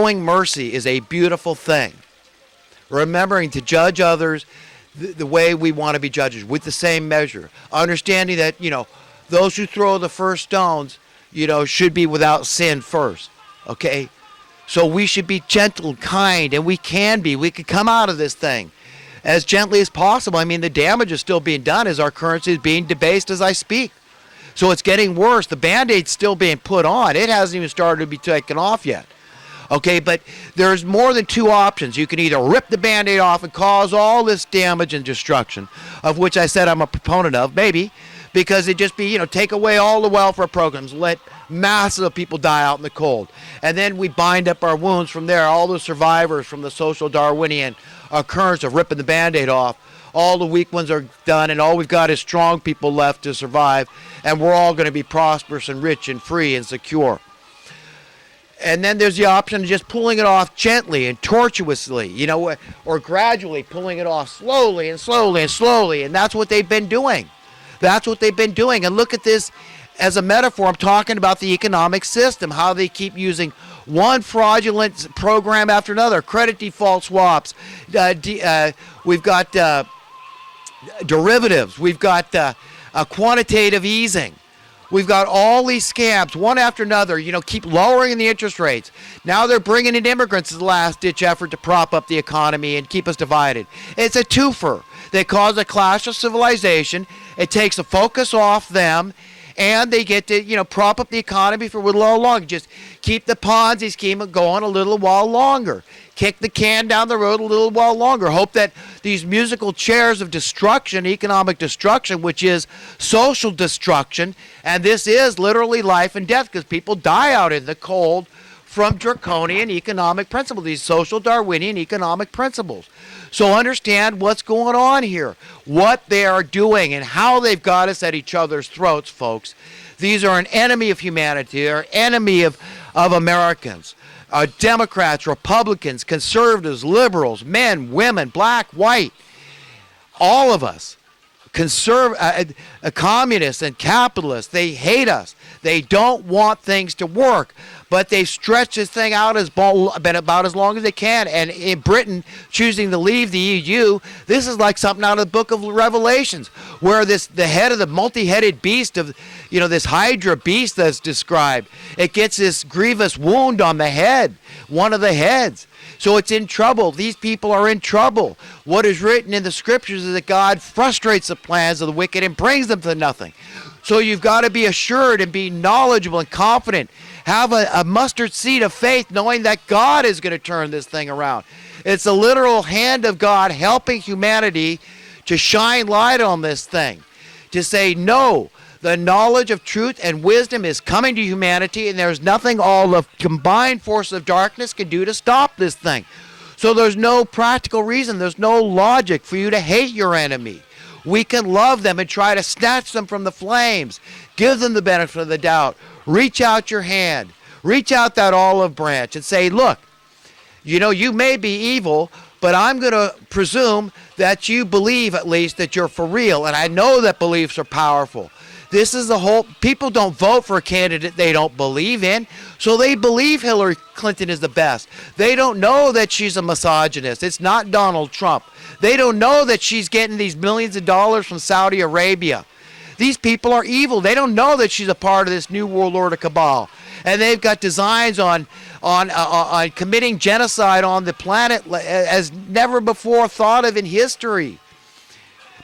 Showing mercy is a beautiful thing. Remembering to judge others the way we want to be judged, with the same measure. Understanding that, those who throw the first stones, should be without sin first. Okay? So we should be gentle and kind, and we can be. We could come out of this thing as gently as possible. I mean, the damage is still being done as our currency is being debased as I speak. So it's getting worse. The Band-Aid's still being put on. It hasn't even started to be taken off yet. Okay, but there's more than two options. You can either rip the Band-Aid off and cause all this damage and destruction, of which I said I'm a proponent of, maybe, because it just be, take away all the welfare programs, let masses of people die out in the cold. And then we bind up our wounds from there, all the survivors from the social Darwinian occurrence of ripping the Band-Aid off. All the weak ones are done, and all we've got is strong people left to survive, and we're all going to be prosperous and rich and free and secure. And then there's the option of just pulling it off gently and tortuously, or gradually pulling it off slowly and slowly and slowly. And that's what they've been doing. That's what they've been doing. And look at this as a metaphor. I'm talking about the economic system, how they keep using one fraudulent program after another. Credit default swaps. We've got derivatives. We've got quantitative easing. We've got all these scams, one after another, keep lowering the interest rates. Now they're bringing in immigrants as the last-ditch effort to prop up the economy and keep us divided. It's a twofer. They cause a clash of civilization. It takes the focus off them, and they get to, prop up the economy for a little longer. Just keep the Ponzi scheme going a little while longer. Kick the can down the road a little while longer. Hope that these musical chairs of destruction, economic destruction, which is social destruction, and this is literally life and death because people die out in the cold from draconian economic principles, these social Darwinian economic principles. So understand what's going on here, what they are doing, and how they've got us at each other's throats, folks. These are an enemy of humanity. They're an enemy of Americans. Democrats, Republicans, conservatives, liberals, men, women, black, white, all of us, communists and capitalists, they hate us. They don't want things to work, but they've stretched this thing out about as long as they can. And in Britain choosing to leave the EU, this is like something out of the book of Revelations, where the head of the multi-headed beast of, this Hydra beast that's described, it gets this grievous wound on the head, one of the heads. So it's in trouble. These people are in trouble. What is written in the scriptures is that God frustrates the plans of the wicked and brings them to nothing. So you've got to be assured and be knowledgeable and confident. Have a mustard seed of faith, knowing that God is going to turn this thing around. It's a literal hand of God helping humanity to shine light on this thing. To say, no, the knowledge of truth and wisdom is coming to humanity, and there's nothing all the combined forces of darkness can do to stop this thing. So there's no practical reason, there's no logic for you to hate your enemy. We can love them and try to snatch them from the flames. Give them the benefit of the doubt. Reach out your hand. Reach out that olive branch and say, look, you may be evil, but I'm going to presume that you believe at least that you're for real. And I know that beliefs are powerful. This is the whole, people don't vote for a candidate they don't believe in, so they believe Hillary Clinton is the best. They don't know that she's a misogynist. It's not Donald Trump. They don't know that she's getting these millions of dollars from Saudi Arabia. These people are evil. They don't know that she's a part of this new world order cabal. And they've got designs on committing genocide on the planet as never before thought of in history.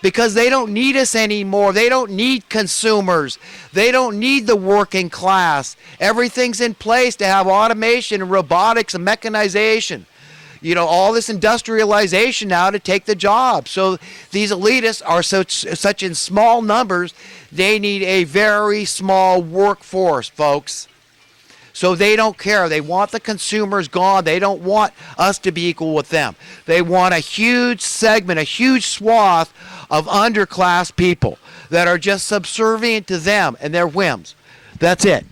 Because they don't need us anymore. They don't need consumers. They don't need the working class. Everything's in place to have automation and robotics and mechanization. All this industrialization now to take the job. So these elitists are such in small numbers, they need a very small workforce, folks. So they don't care. They want the consumers gone. They don't want us to be equal with them. They want a huge segment, a huge swath of underclass people that are just subservient to them and their whims. That's it.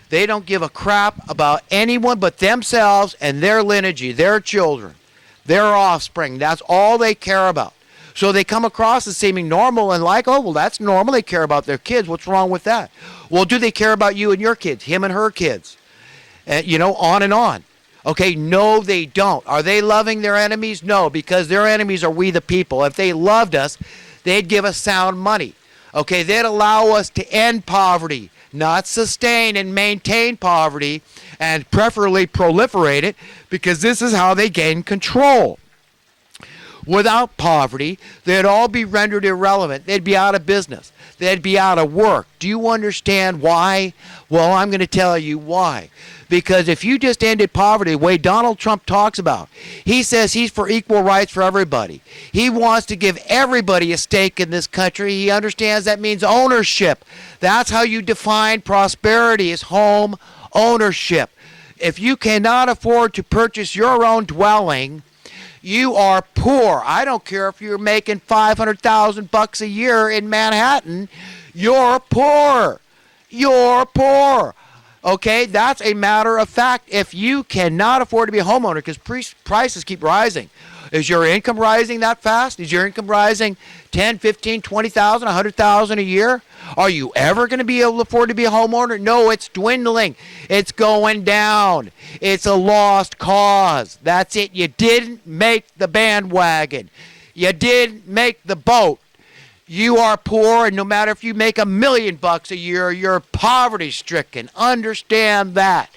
They don't give a crap about anyone but themselves and their lineage, their children, their offspring. That's all they care about. So they come across as seeming normal and like, oh, well, that's normal. They care about their kids. What's wrong with that? Well, do they care about you and your kids, him and her kids? On and on. Okay, no, they don't. Are they loving their enemies? No, because their enemies are we the people. If they loved us, they'd give us sound money. Okay, they'd allow us to end poverty, not sustain and maintain poverty, and preferably proliferate it, because this is how they gain control. Without poverty, they'd all be rendered irrelevant. They'd be out of business. They'd be out of work. Do you understand why? Well, I'm going to tell you why. Because if you just ended poverty the way Donald Trump talks about, he says he's for equal rights for everybody. He wants to give everybody a stake in this country. He understands that means ownership. That's how you define prosperity, is home ownership. If you cannot afford to purchase your own dwelling, you are poor. I don't care if you're making $500,000 a year in Manhattan. You're poor. You're poor. Okay, that's a matter of fact. If you cannot afford to be a homeowner, because prices keep rising. Is your income rising that fast? Is your income rising 10, 15, 20,000, 100,000 a year? Are you ever going to be able to afford to be a homeowner? No, it's dwindling. It's going down. It's a lost cause. That's it. You didn't make the bandwagon. You didn't make the boat. You are poor, and no matter if you make $1 million a year, you're poverty-stricken. Understand that.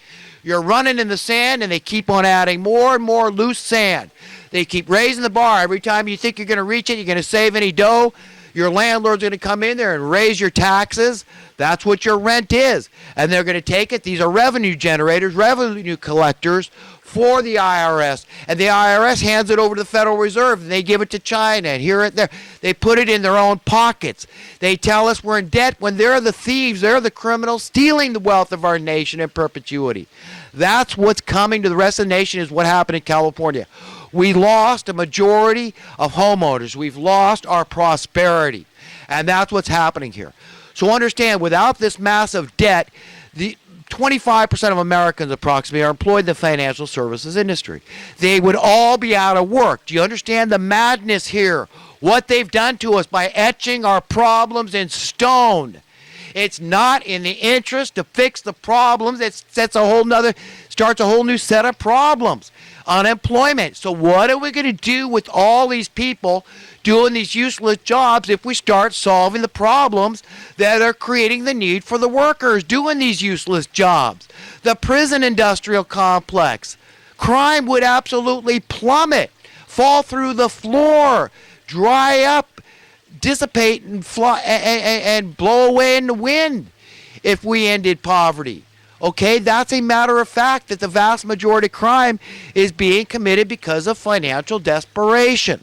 You're running in the sand, and they keep on adding more and more loose sand. They keep raising the bar. Every time you think you're going to reach it, you're going to save any dough, your landlord's going to come in there and raise your taxes. That's what your rent is. And they're going to take it. These are revenue generators, revenue collectors for the IRS. And the IRS hands it over to the Federal Reserve, and they give it to China and here and there. They put it in their own pockets. They tell us we're in debt when they're the thieves, they're the criminals stealing the wealth of our nation in perpetuity. That's what's coming to the rest of the nation, is what happened in California. We lost a majority of homeowners. We've lost our prosperity. And that's what's happening here. So understand, without this massive debt, the 25% of Americans approximately are employed in the financial services industry. They would all be out of work. Do you understand the madness here? What they've done to us by etching our problems in stone. It's not in the interest to fix the problems. It starts a whole new set of problems. Unemployment. So what are we going to do with all these people doing these useless jobs if we start solving the problems that are creating the need for the workers doing these useless jobs? The prison industrial complex. Crime would absolutely plummet, fall through the floor, dry up, dissipate, and fly, and blow away in the wind if we ended poverty. Okay, that's a matter of fact, that the vast majority of crime is being committed because of financial desperation.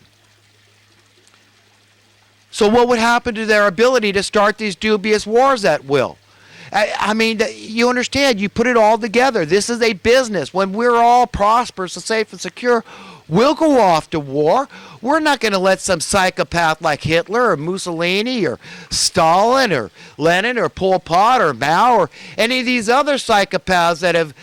So what would happen to their ability to start these dubious wars at will? I mean, you understand, you put it all together. This is a business. When we're all prosperous and safe and secure, we'll go off to war. We're not going to let some psychopath like Hitler or Mussolini or Stalin or Lenin or Pol Pot or Mao or any of these other psychopaths that have,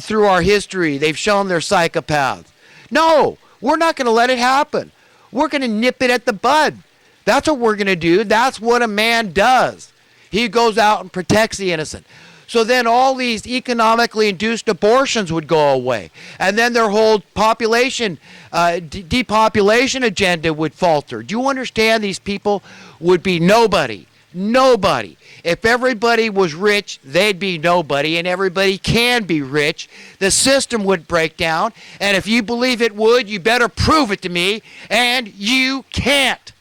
through our history, they've shown they're psychopaths. No, we're not going to let it happen. We're going to nip it at the bud. That's what we're going to do. That's what a man does. He goes out and protects the innocent. So then all these economically induced abortions would go away. And then their whole population, depopulation agenda would falter. Do you understand? These people would be nobody. Nobody. If everybody was rich, they'd be nobody, and everybody can be rich. The system would break down, and if you believe it would, you better prove it to me, and you can't.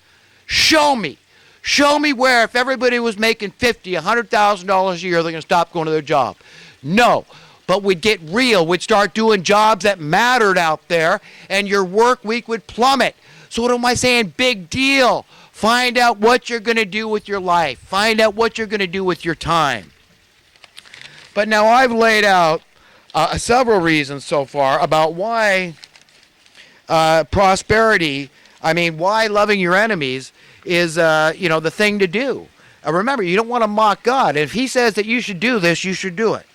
Show me. Show me where, if everybody was making $50,000, $100,000 a year, they're going to stop going to their job. No, but we'd get real. We'd start doing jobs that mattered out there, and your work week would plummet. So what am I saying? Big deal. Find out what you're going to do with your life. Find out what you're going to do with your time. But now I've laid out several reasons so far about why prosperity, why loving your enemies is, the thing to do. Remember, you don't want to mock God. If he says that you should do this, you should do it.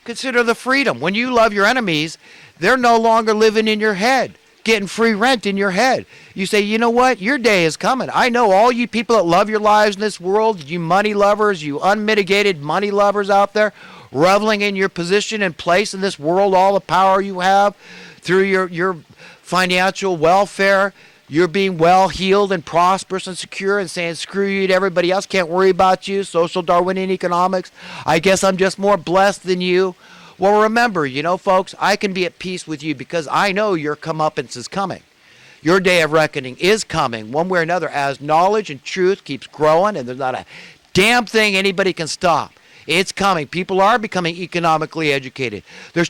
Consider the freedom. When you love your enemies, they're no longer living in your head, getting free rent in your head. You say, you know what? Your day is coming. I know all you people that love your lives in this world, you money lovers, you unmitigated money lovers out there, reveling in your position and place in this world, all the power you have through your financial welfare. You're being well healed and prosperous and secure and saying, screw you to everybody else, can't worry about you, social Darwinian economics. I guess I'm just more blessed than you. Well, remember, folks, I can be at peace with you because I know your comeuppance is coming. Your day of reckoning is coming one way or another as knowledge and truth keeps growing, and there's not a damn thing anybody can stop. It's coming. People are becoming economically educated. They're starting